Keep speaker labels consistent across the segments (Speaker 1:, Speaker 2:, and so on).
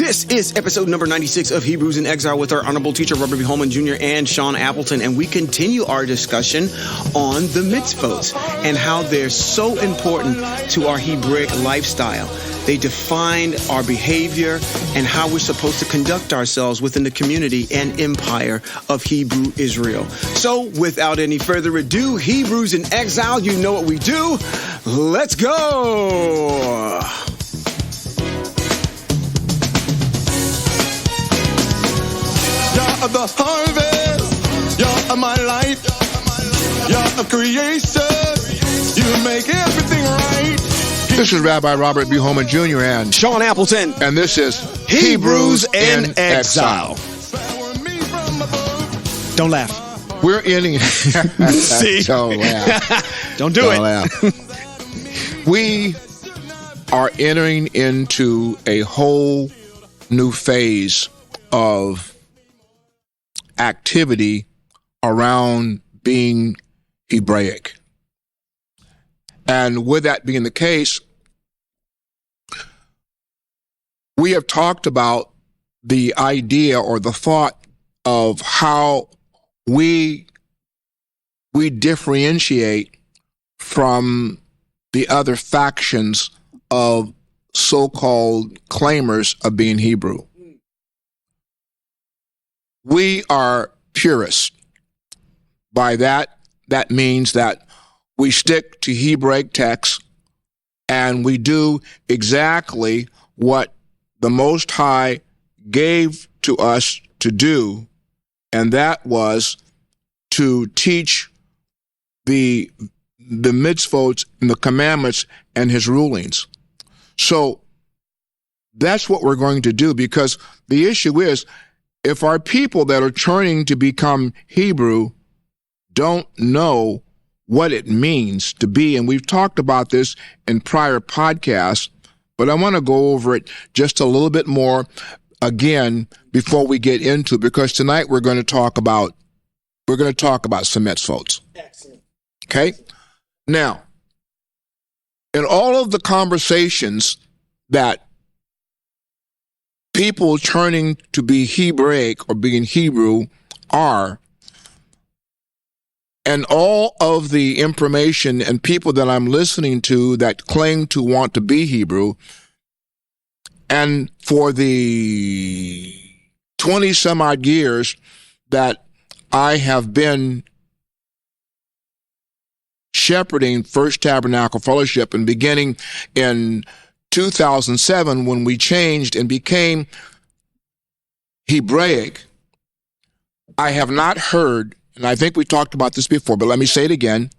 Speaker 1: This is episode number 96 of Hebrews in Exile with our honorable teacher, Robert B. Holman Jr. and Sean Appleton. And we continue our discussion on the mitzvots and how they're so important to our Hebraic lifestyle. They define our behavior and how we're supposed to conduct ourselves within the community and empire of Hebrew Israel. So without any further ado, Hebrews in Exile, you know what we do. Let's go.
Speaker 2: You're the harvest, you're my light, you're a creation, you make everything right.
Speaker 3: This is Rabbi Robert B. Holman Jr. and
Speaker 1: Sean Appleton.
Speaker 3: And this is
Speaker 1: Hebrews in Exile. Don't laugh.
Speaker 3: We're ending.
Speaker 1: See?
Speaker 3: Don't laugh.
Speaker 1: Don't do
Speaker 3: Don't
Speaker 1: it.
Speaker 3: laugh. We are entering into a whole new phase of activity around being Hebraic. And with that being the case, we have talked about the idea or the thought of how we differentiate from the other factions of so-called claimers of being Hebrew. We are purists. By that means that we stick to Hebraic texts and we do exactly what the Most-Hight gave to us to do, and that was to teach the mitzvot and the commandments and his rulings. So that's what we're going to do, because the issue is, if our people that are turning to become Hebrew don't know what it means to be, and we've talked about this in prior podcasts, but I want to go over it just a little bit more again before we get into it, because tonight we're going to talk about some mitzvot.
Speaker 1: Excellent.
Speaker 3: Okay? Now, in all of the conversations that people turning to be Hebraic or being Hebrew are, and all of the information and people that I'm listening to that claim to want to be Hebrew, and for the 20 some odd years that I have been shepherding First Tabernacle Fellowship, and beginning in 2007 when we changed and became Hebraic, I have not heard, and I think we talked about this before, but let me say it again,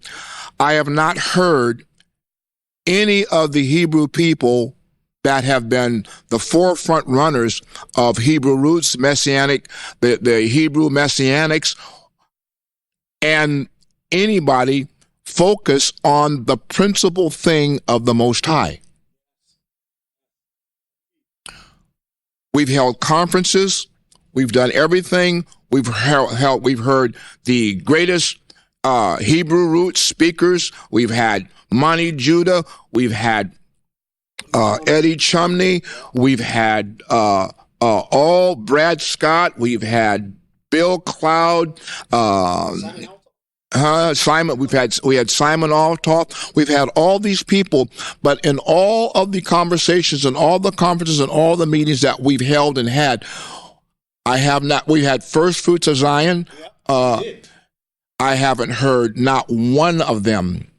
Speaker 3: I have not heard any of the Hebrew people that have been the forefront runners of Hebrew roots, Messianic, the Hebrew Messianics, and anybody focus on the principal thing of the Most-Hight. We've held conferences. We've done everything. We've heard the greatest Hebrew roots speakers. We've had Monty Judah. We've had Eddie Chumney. We've had all Brad Scott. We've had Bill Cloud. Simon, we had Simon Altoff. We've had all these people, but in all of the conversations and all the conferences and all the meetings that we've held and had, we had First Fruits of Zion. I haven't heard not one of them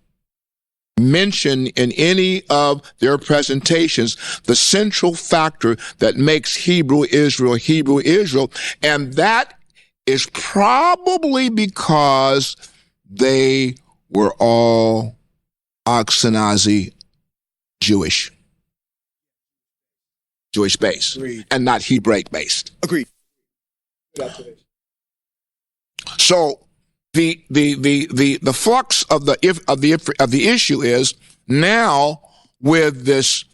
Speaker 3: mention in any of their presentations the central factor that makes Hebrew Israel, and that is probably because they were all Ashkenazi Jewish based.
Speaker 1: Agreed.
Speaker 3: And not Hebraic based.
Speaker 1: Agreed.
Speaker 3: So the flux of the issue is now, with this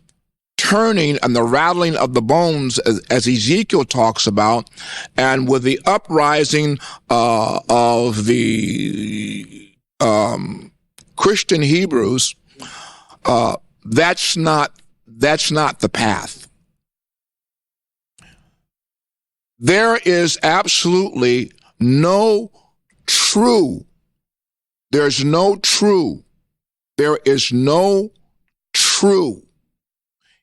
Speaker 3: turning and the rattling of the bones, as Ezekiel talks about, and with the uprising of the Christian Hebrews, that's not the path. there is absolutely no true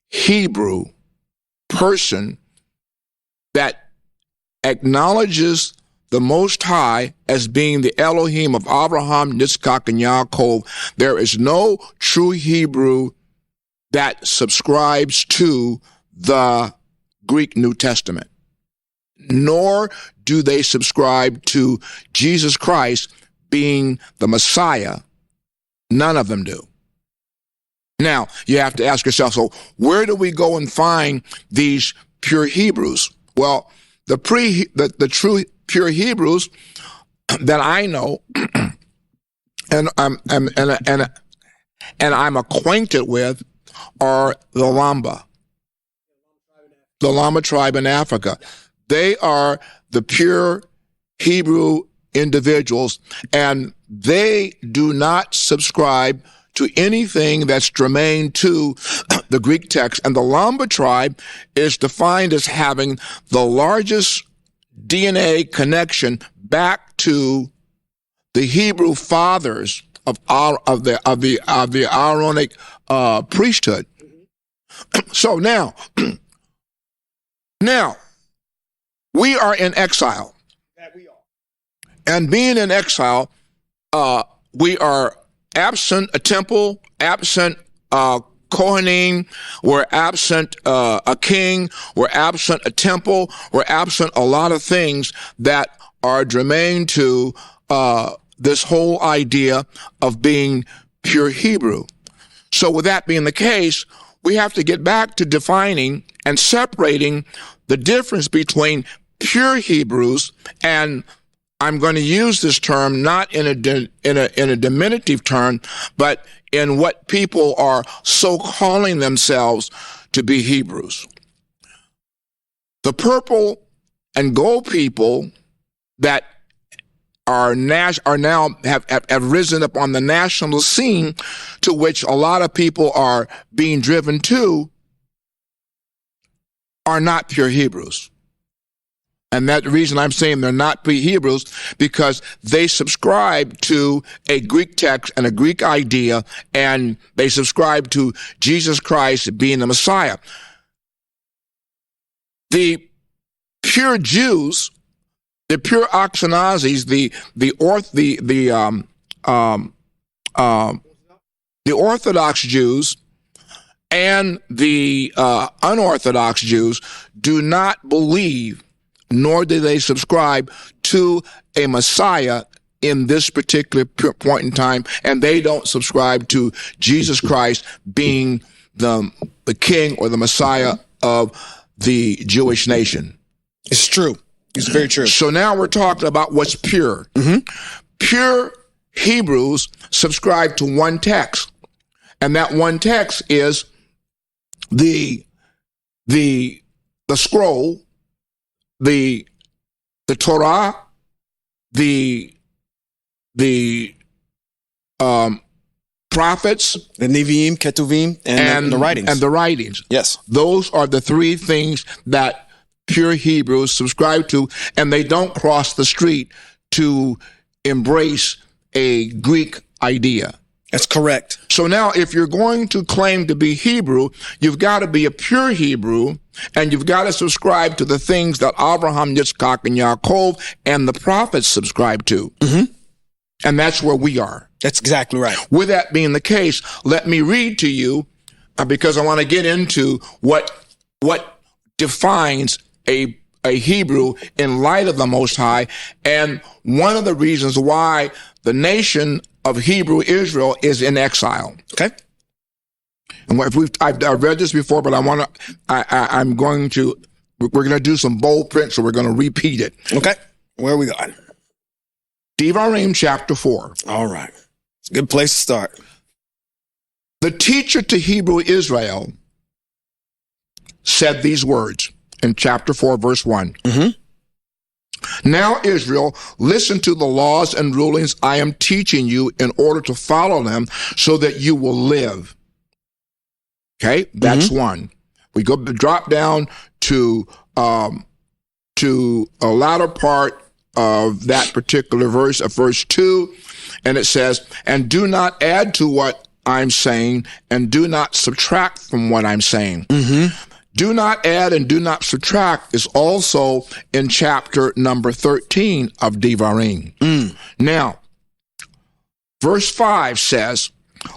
Speaker 3: Hebrew person that acknowledges the Most High as being the Elohim of Abraham, Yitzchak, and Yaakov. There is no true Hebrew that subscribes to the Greek New Testament, nor do they subscribe to Jesus Christ being the Messiah. None of them do. Now, you have to ask yourself, so where do we go and find these pure Hebrews? Well, the true pure Hebrews that I know and I'm acquainted with are the Lama tribe in Africa. They are the pure Hebrew individuals, and they do not subscribe to anything that's germane to the Greek text. And the Lama tribe is defined as having the largest DNA connection back to the Hebrew fathers of the Aaronic priesthood. So now we are in exile. That we are. And being in exile, we are absent a temple, absent Kohanim, we're absent a king, we're absent a temple, we're absent a lot of things that are germane to this whole idea of being pure Hebrew. So with that being the case, we have to get back to defining and separating the difference between pure Hebrews, and I'm going to use this term not in a diminutive term, but in what people are so calling themselves to be Hebrews. The purple and gold people that are now have risen up on the national scene, to which a lot of people are being driven to, are not pure Hebrews. And that the reason I'm saying they're not pure Hebrews, because they subscribe to a Greek text and a Greek idea, and they subscribe to Jesus Christ being the Messiah. The pure Jews, the pure Ashkenazis, the Orthodox Jews and the unorthodox Jews do not believe, nor do they subscribe to a Messiah in this particular point in time, and they don't subscribe to Jesus Christ being the king or the Messiah of the Jewish nation.
Speaker 1: It's true. It's very true.
Speaker 3: So now we're talking about what's pure. Mm-hmm. Pure Hebrews subscribe to one text, and that one text is the scroll, the Torah, the prophets,
Speaker 1: the Nevi'im, Ketuvim, and the writings.
Speaker 3: And the writings.
Speaker 1: Yes.
Speaker 3: Those are the three things that pure Hebrews subscribe to, and they don't cross the street to embrace a Greek idea.
Speaker 1: That's correct.
Speaker 3: So now, if you're going to claim to be Hebrew, you've got to be a pure Hebrew, and you've got to subscribe to the things that Abraham, Yitzchak, and Yaakov and the prophets subscribe to. Mm-hmm. And that's where we are.
Speaker 1: That's exactly right.
Speaker 3: With that being the case, let me read to you, because I want to get into what defines a Hebrew in light of the Most High, and one of the reasons why the nation of Hebrew Israel is in exile.
Speaker 1: Okay.
Speaker 3: And I've read this before, but we're going to do some bold print, so we're going to repeat it.
Speaker 1: Okay. Where are we going?
Speaker 3: Devarim chapter 4.
Speaker 1: All right. It's a good place to start.
Speaker 3: The teacher to Hebrew Israel said these words in chapter 4, verse 1. Mm-hmm. Now, Israel, listen to the laws and rulings I am teaching you in order to follow them so that you will live. Okay, that's one. We drop down to to a latter part of that particular verse, of verse 2, and it says, and do not add to what I'm saying, and do not subtract from what I'm saying. Do not add and do not subtract is also in chapter number 13 of Devarim. Now, verse 5 says,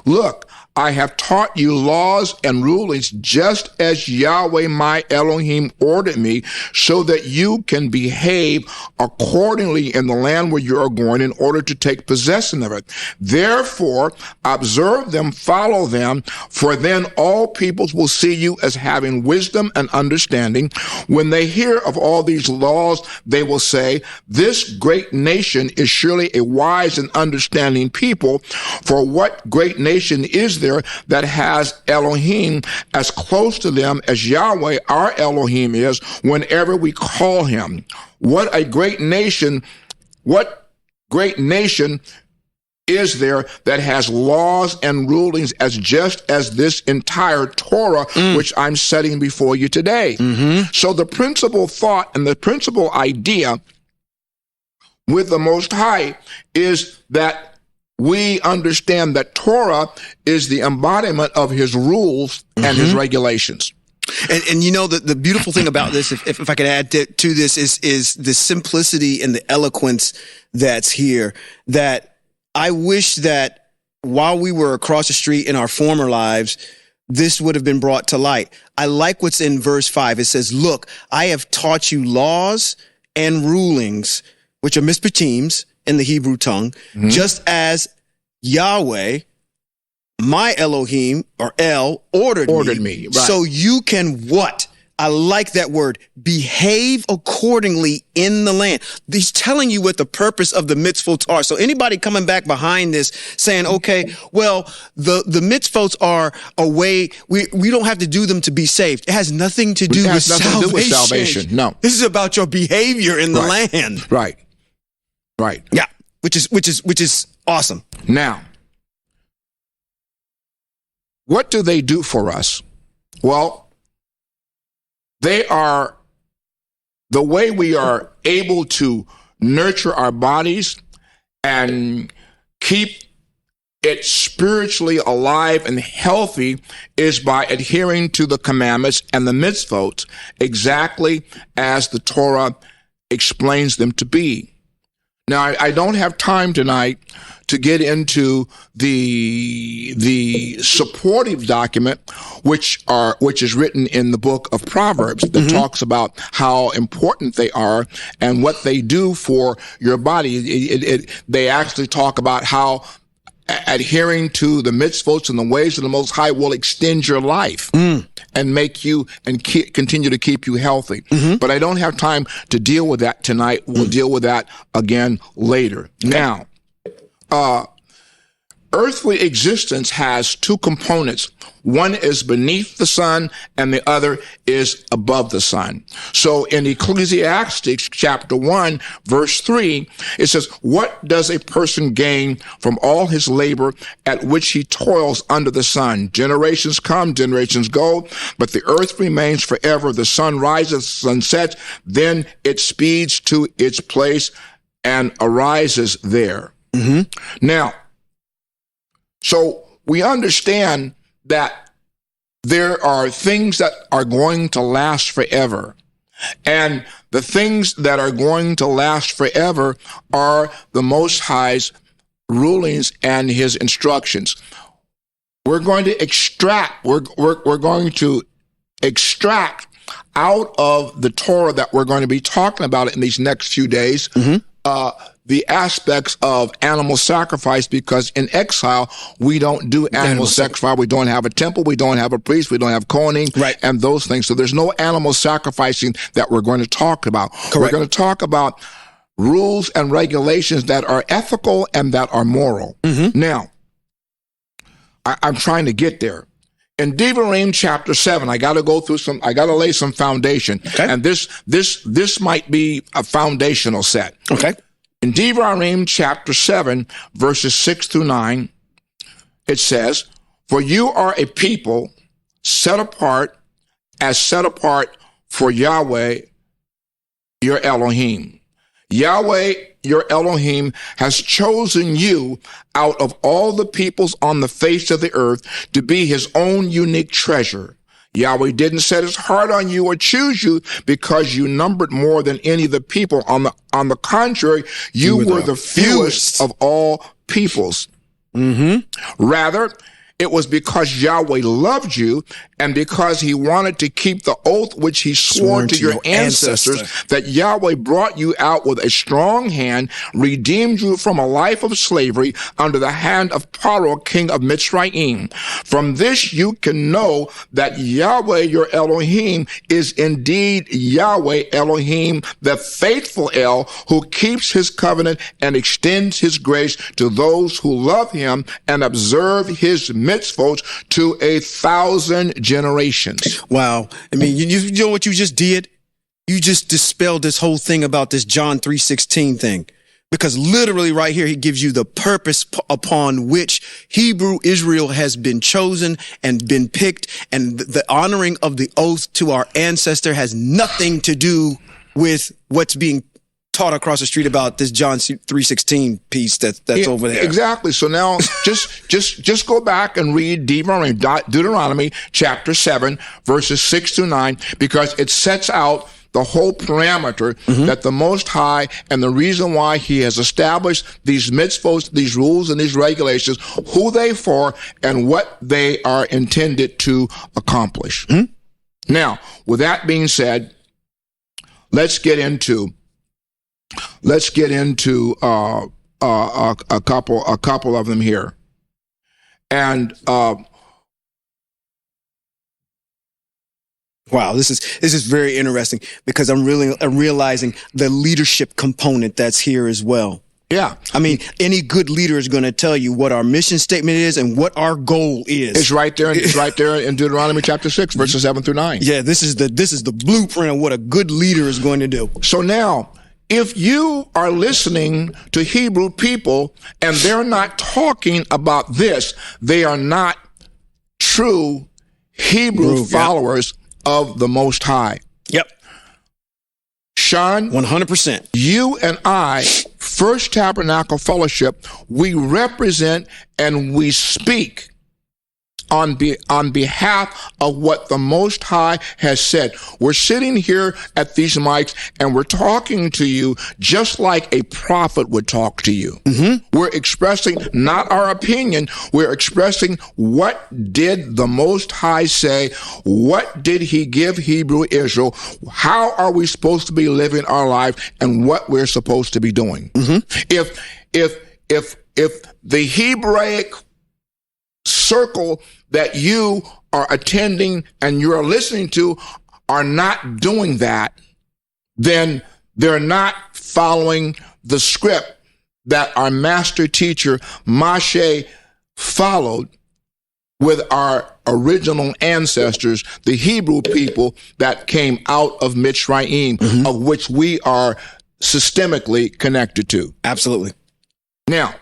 Speaker 3: look, I have taught you laws and rulings just as Yahweh my Elohim ordered me, so that you can behave accordingly in the land where you are going in order to take possession of it. Therefore, observe them, follow them, for then all peoples will see you as having wisdom and understanding. When they hear of all these laws, they will say, this great nation is surely a wise and understanding people. For what great nation is there that has Elohim as close to them as Yahweh, our Elohim, is whenever we call him? What great nation is there that has laws and rulings as just as this entire Torah, which I'm setting before you today? So the principal thought and the principal idea with the Most-Hight is that we understand that Torah is the embodiment of his rules and his regulations.
Speaker 1: And you know, the beautiful thing about this, if I could add to this, is the simplicity and the eloquence that's here, that I wish that while we were across the street in our former lives, this would have been brought to light. I like what's in verse 5. It says, look, I have taught you laws and rulings, which are mishpatim in the Hebrew tongue, just as Yahweh, my Elohim, or El, ordered me. Right. So you can what? I like that word. Behave accordingly in the land. He's telling you what the purpose of the mitzvot are. So anybody coming back behind this saying, okay, well, the mitzvot are a way, we don't have to do them to be saved. It has nothing to do with salvation.
Speaker 3: No.
Speaker 1: This is about your behavior in the land.
Speaker 3: Right.
Speaker 1: Yeah. Which is awesome.
Speaker 3: Now, what do they do for us? Well, they are the way we are able to nurture our bodies and keep it spiritually alive and healthy is by adhering to the commandments and the mitzvot exactly as the Torah explains them to be. Now, I don't have time tonight to get into the supportive document, which is written in the book of Proverbs that talks about how important they are and what they do for your body. They actually talk about how adhering to the mitzvot and the ways of the Most-Hight will extend your life and make you and continue to keep you healthy. But I don't have time to deal with that tonight. We'll deal with that again later. Now, earthly existence has two components. One is beneath the sun and the other is above the sun. So in Ecclesiastes chapter 1, verse 3, it says, what does a person gain from all his labor at which he toils under the sun? Generations come, generations go, but the earth remains forever. The sun rises, the sun sets, then it speeds to its place and arises there. Now, so we understand that there are things that are going to last forever. And the things that are going to last forever are the Most-Hight's rulings and his instructions. We're going to extract out of the Torah that we're going to be talking about in these next few days, the aspects of animal sacrifice, because in exile, we don't do animal sacrifice. We don't have a temple. We don't have a priest. We don't have Kohanim and those things. So there's no animal sacrificing that we're going to talk about. Correct. We're going to talk about rules and regulations that are ethical and that are moral. Now, I'm trying to get there. In Devarim chapter 7, I got to lay some foundation. Okay. And this might be a foundational set. Okay. In Devarim chapter 7, verses 6 through 9, it says, for you are a people set apart for Yahweh, your Elohim. Yahweh, your Elohim, has chosen you out of all the peoples on the face of the earth to be his own unique treasure. Yahweh didn't set his heart on you or choose you because you numbered more than any of the people. On the contrary, you were the fewest of all peoples. Rather, it was because Yahweh loved you and because he wanted to keep the oath which he swore to your ancestors that Yahweh brought you out with a strong hand, redeemed you from a life of slavery under the hand of Toarh, king of Mitzrayim. From this you can know that Yahweh, your Elohim, is indeed Yahweh Elohim, the faithful El, who keeps his covenant and extends his grace to those who love him and observe his mitzvot to 1,000 generations.
Speaker 1: Wow. I mean, you know what you just did? You just dispelled this whole thing about this John 3:16 thing. Because literally right here, he gives you the purpose upon which Hebrew Israel has been chosen and been picked. And the honoring of the oath to our ancestor has nothing to do with what's being taught across the street about this John 3:16 piece that's over there.
Speaker 3: Exactly. So now just go back and read Deuteronomy chapter 7, verses 6 to 9, because it sets out the whole parameter that the Most-High and the reason why he has established these mitzvot, these rules and these regulations, who they for and what they are intended to accomplish. Now, with that being said, let's get into a couple of them here. And
Speaker 1: wow, this is very interesting because I'm realizing the leadership component that's here as well.
Speaker 3: Yeah.
Speaker 1: I mean, any good leader is going to tell you what our mission statement is and what our goal is.
Speaker 3: It's right there. It's right there in Deuteronomy chapter 6, verses 7 through 9.
Speaker 1: Yeah, this is the blueprint of what a good leader is going to do.
Speaker 3: So now, if you are listening to Hebrew people and they're not talking about this, they are not true Hebrew followers of the Most High.
Speaker 1: Yep.
Speaker 3: Sean,
Speaker 1: 100%.
Speaker 3: You and I, First Tabernacle Fellowship, we represent and we speak on behalf of what the Most High has said. We're sitting here at these mics and we're talking to you just like a prophet would talk to you. We're expressing not our opinion. We're expressing what did the Most High say? What did he give Hebrew Israel? How are we supposed to be living our life and what we're supposed to be doing? If the Hebraic circle that you are attending and you're listening to are not doing that, then they're not following the script that our master teacher Moshe followed with our original ancestors, the Hebrew people that came out of Mitzrayim, of which we are systemically connected to.
Speaker 1: Absolutely.
Speaker 3: Now,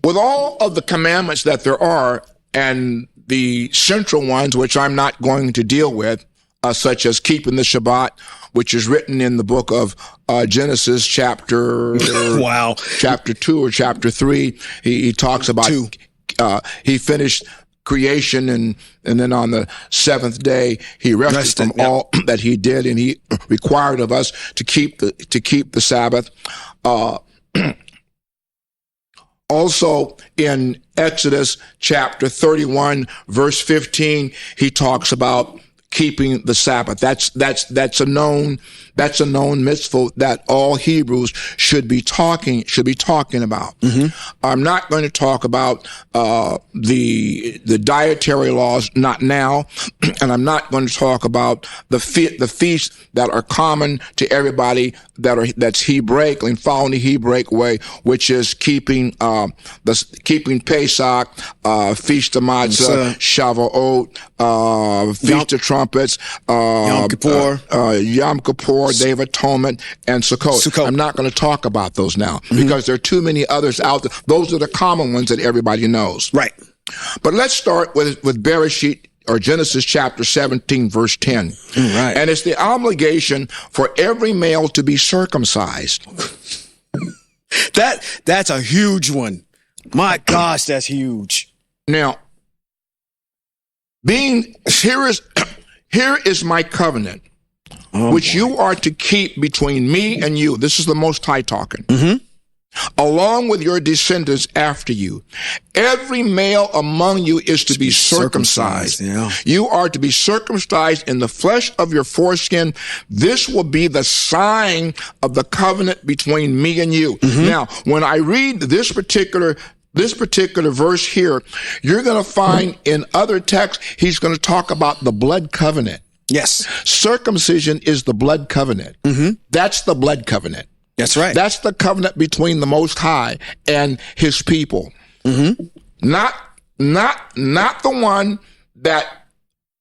Speaker 3: with all of the commandments that there are, and the central ones, which I'm not going to deal with, such as keeping the Shabbat, which is written in the book of Genesis chapter chapter 2 or chapter 3, he talks about he finished creation and then on the seventh day he rested from all that he did, and he required of us to keep the Sabbath. Also in Exodus chapter 31, verse 15, he talks about keeping the Sabbath. That's a known mitzvah that all Hebrews should be talking about. I'm not going to talk about the dietary laws, not now, and I'm not going to talk about the feasts that are common to everybody that's Hebraic and following the Hebraic way, which is keeping Pesach, Feast of Matzah, Shavuot, Feast of Trumpets,
Speaker 1: Yom
Speaker 3: Kippur, Day of Atonement, and Sukkot. I'm not going to talk about those now because there are too many others out there. Those are the common ones that everybody knows.
Speaker 1: Right.
Speaker 3: But let's start with Bereshit Genesis chapter 17, verse 10.
Speaker 1: Right.
Speaker 3: And it's the obligation for every male to be circumcised.
Speaker 1: That's a huge one. My gosh, that's huge.
Speaker 3: Now, here is my covenant, which you are to keep between me and you. This is the Most-Hight talking.
Speaker 1: Mm-hmm.
Speaker 3: Along with your descendants after you. Every male among you is to be circumcised.
Speaker 1: Yeah.
Speaker 3: You are to be circumcised in the flesh of your foreskin. This will be the sign of the covenant between me and you. Mm-hmm. Now, when I read this particular verse here, you're going to find in other texts, he's going to talk about the blood covenant.
Speaker 1: Yes.
Speaker 3: Circumcision is the blood covenant. Mm-hmm. That's the blood covenant.
Speaker 1: That's right.
Speaker 3: That's the covenant between the Most-High and his people. Mm-hmm. Not the one that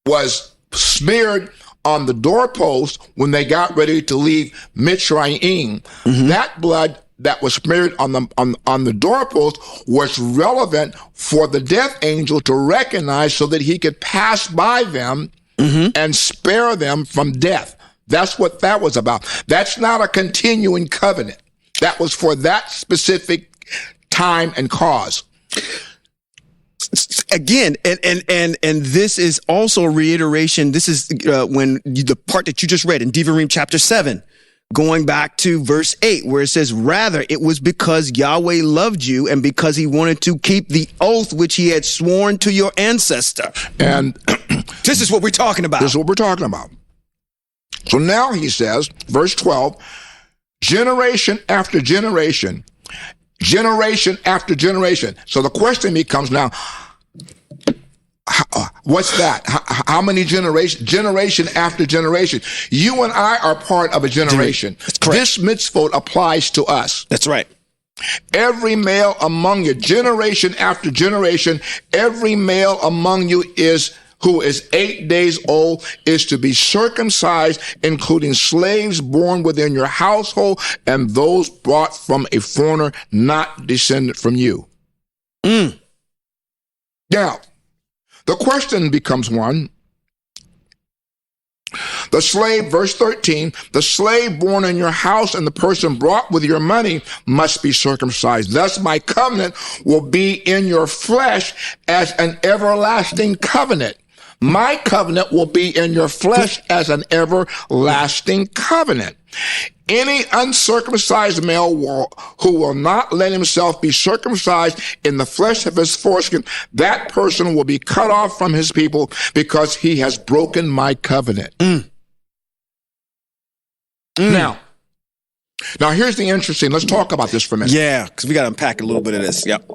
Speaker 3: was smeared on the doorpost when they got ready to leave Mitzrayim. Mm-hmm. That blood that was smeared on the doorpost was relevant for the death angel to recognize so that he could pass by them and spare them from death. That's what that was about. That's not a continuing covenant. That was for that specific time and cause.
Speaker 1: Again, and this is also a reiteration. This is when the part that you just read in Devarim chapter 7, going back to verse 8, where it says, rather, it was because Yahweh loved you and because he wanted to keep the oath which he had sworn to your ancestor.
Speaker 3: And
Speaker 1: this is what we're talking about.
Speaker 3: This is what we're talking about. So now he says, verse 12, generation after generation, generation after generation. So the question becomes now, what's that? How many generations? Generation after generation. You and I are part of a generation.
Speaker 1: That's correct.
Speaker 3: This mitzvot applies to us.
Speaker 1: That's right.
Speaker 3: Every male among you, generation after generation, every male among you who is 8 days old is to be circumcised, including slaves born within your household and those brought from a foreigner not descended from you. Now, the question becomes one. The slave, verse 13, the slave born in your house and the person brought with your money must be circumcised. Thus my covenant will be in your flesh as an everlasting covenant. My covenant will be in your flesh as an everlasting covenant. Any uncircumcised male who will not let himself be circumcised in the flesh of his foreskin, that person will be cut off from his people because he has broken my covenant. Now here's the interesting, let's talk about this for a minute.
Speaker 1: Yeah, because we got to unpack a little bit of this. Yep.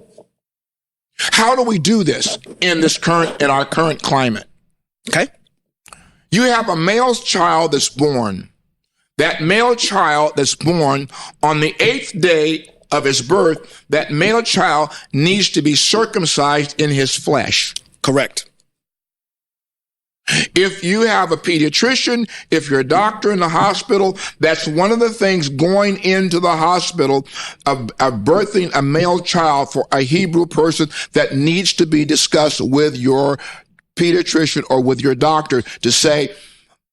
Speaker 3: How do we do this in our current climate?
Speaker 1: Okay.
Speaker 3: You have a male child that's born. That male child that's born on the 8th day of his birth, that male child needs to be circumcised in his flesh.
Speaker 1: Correct.
Speaker 3: If you have a pediatrician, if you're a doctor in the hospital, that's one of the things going into the hospital of birthing a male child for a Hebrew person that needs to be discussed with your pediatrician or with your doctor to say,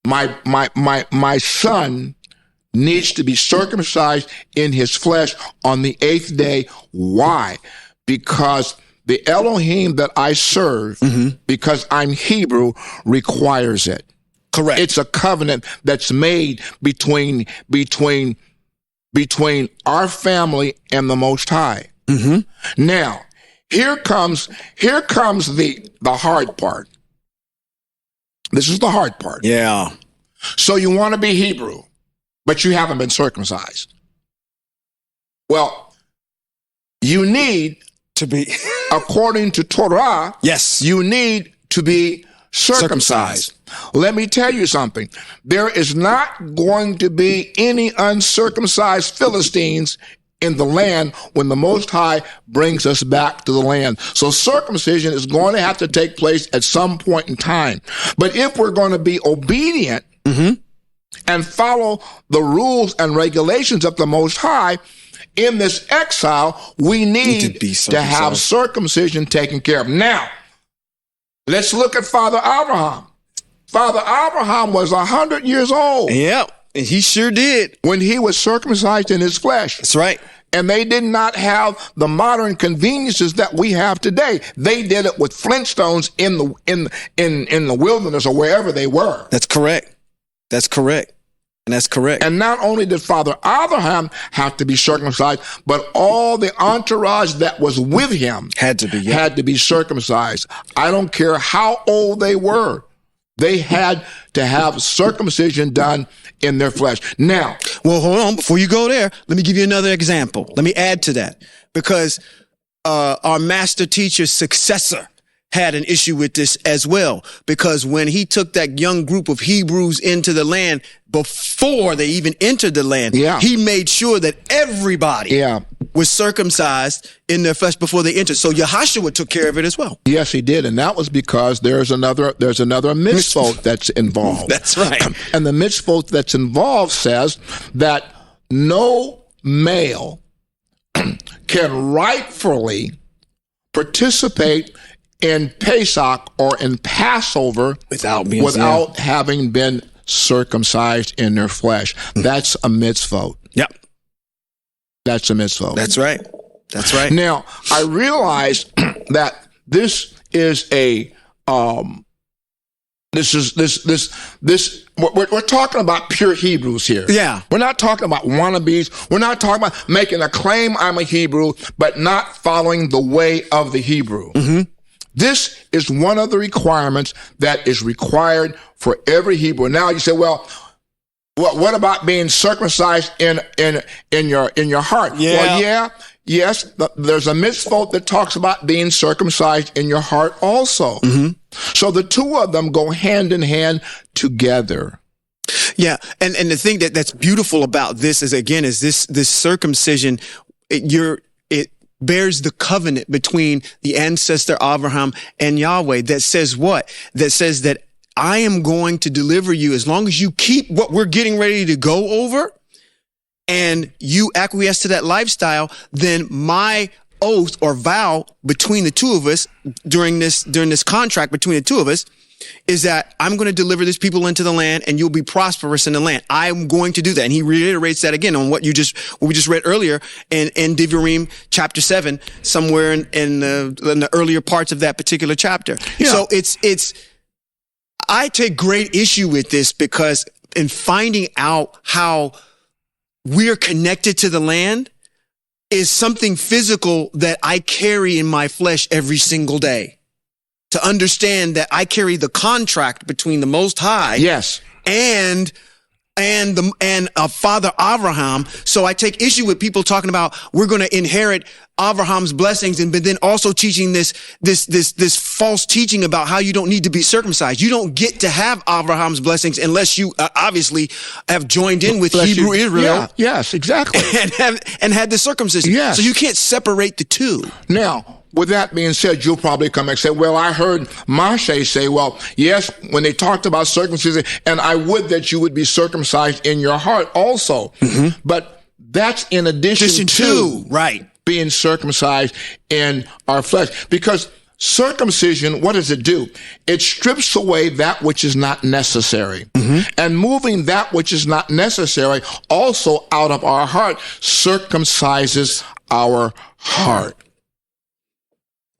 Speaker 3: my son needs to be circumcised in his flesh on the 8th day. Why? Because the Elohim that I serve, because I'm Hebrew, requires it.
Speaker 1: Correct.
Speaker 3: It's a covenant that's made between our family and the Most-High. Now, here comes the hard part. This is the hard part.
Speaker 1: Yeah.
Speaker 3: So you want to be Hebrew, but you haven't been circumcised. Well, you need
Speaker 1: to be,
Speaker 3: according to Torah,
Speaker 1: yes,
Speaker 3: you need to be circumcised. Let me tell you something. There is not going to be any uncircumcised Philistines in the land when the Most-High brings us back to the land. So circumcision is going to have to take place at some point in time. But if we're going to be obedient and follow the rules and regulations of the Most-High, in this exile, we need to have circumcision taken care of. Now, Let's look at Father Abraham. Father Abraham was 100 years old.
Speaker 1: Yep, and he sure did.
Speaker 3: When he was circumcised in his flesh.
Speaker 1: That's right.
Speaker 3: And they did not have the modern conveniences that we have today. They did it with flintstones in the wilderness or wherever they were.
Speaker 1: That's correct. That's correct. And that's correct.
Speaker 3: And not only did Father Abraham have to be circumcised, but all the entourage that was with him had to be circumcised. I don't care how old they were. They had to have circumcision done in their flesh. Now,
Speaker 1: well, hold on. Before you go there, let me give you another example. Let me add to that, because our master teacher's successor had an issue with this as well, because when he took that young group of Hebrews into the land before they even entered the land, he made sure that everybody was circumcised in their flesh before they entered. So Yahushua took care of it as well.
Speaker 3: Yes, he did. And that was because there's another mitzvot that's involved.
Speaker 1: That's right.
Speaker 3: And the mitzvot that's involved says that no male can rightfully participate in Pesach or in Passover without having been circumcised in their flesh. That's a mitzvot.
Speaker 1: Yep.
Speaker 3: That's a mitzvot.
Speaker 1: That's right. That's right.
Speaker 3: Now, I realize that this is a we're talking about pure Hebrews here.
Speaker 1: Yeah.
Speaker 3: We're not talking about wannabes. We're not talking about making a claim I'm a Hebrew, but not following the way of the Hebrew.
Speaker 1: Mm-hmm.
Speaker 3: This is one of the requirements that is required for every Hebrew. Now you say, well, what about being circumcised in your heart?
Speaker 1: Yeah.
Speaker 3: Well, yes, there's a mitzvot that talks about being circumcised in your heart also. Mm-hmm. So the two of them go hand in hand together.
Speaker 1: Yeah, and the thing that's beautiful about this is this circumcision. It bears the covenant between the ancestor Abraham and Yahweh that says what? That says that I am going to deliver you as long as you keep what we're getting ready to go over and you acquiesce to that lifestyle, then my oath or vow between the two of us during this contract between the two of us is that I'm going to deliver these people into the land and you'll be prosperous in the land. I'm going to do that. And he reiterates that again on what we just read earlier in Devarim chapter 7, somewhere in the earlier parts of that particular chapter. Yeah. So I take great issue with this because in finding out how we're connected to the land is something physical that I carry in my flesh every single day. To understand that I carry the contract between the Most-Hight, and Father Abraham. So I take issue with people talking about we're going to inherit Abraham's blessings, but then also teaching this false teaching about how you don't need to be circumcised. You don't get to have Abraham's blessings unless you obviously have joined in with Hebrew Israel.
Speaker 3: Yeah, yes, exactly.
Speaker 1: and had the circumcision.
Speaker 3: Yes.
Speaker 1: So you can't separate the two.
Speaker 3: Now, with that being said, you'll probably come and say, well, I heard Moshe say, well, yes, when they talked about circumcision, and I would that you would be circumcised in your heart also. Mm-hmm. But that's in addition to being circumcised in our flesh. Because circumcision, what does it do? It strips away that which is not necessary. Mm-hmm. And moving that which is not necessary also out of our heart circumcises our heart.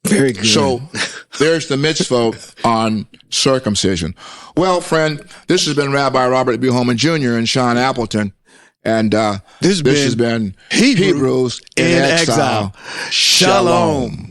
Speaker 1: Very good.
Speaker 3: So there's the mitzvah on circumcision. Well, friend, this has been Rabbi Robert B. Holman Jr. and Sean Appleton. And this has been Hebrews in Exile. Shalom.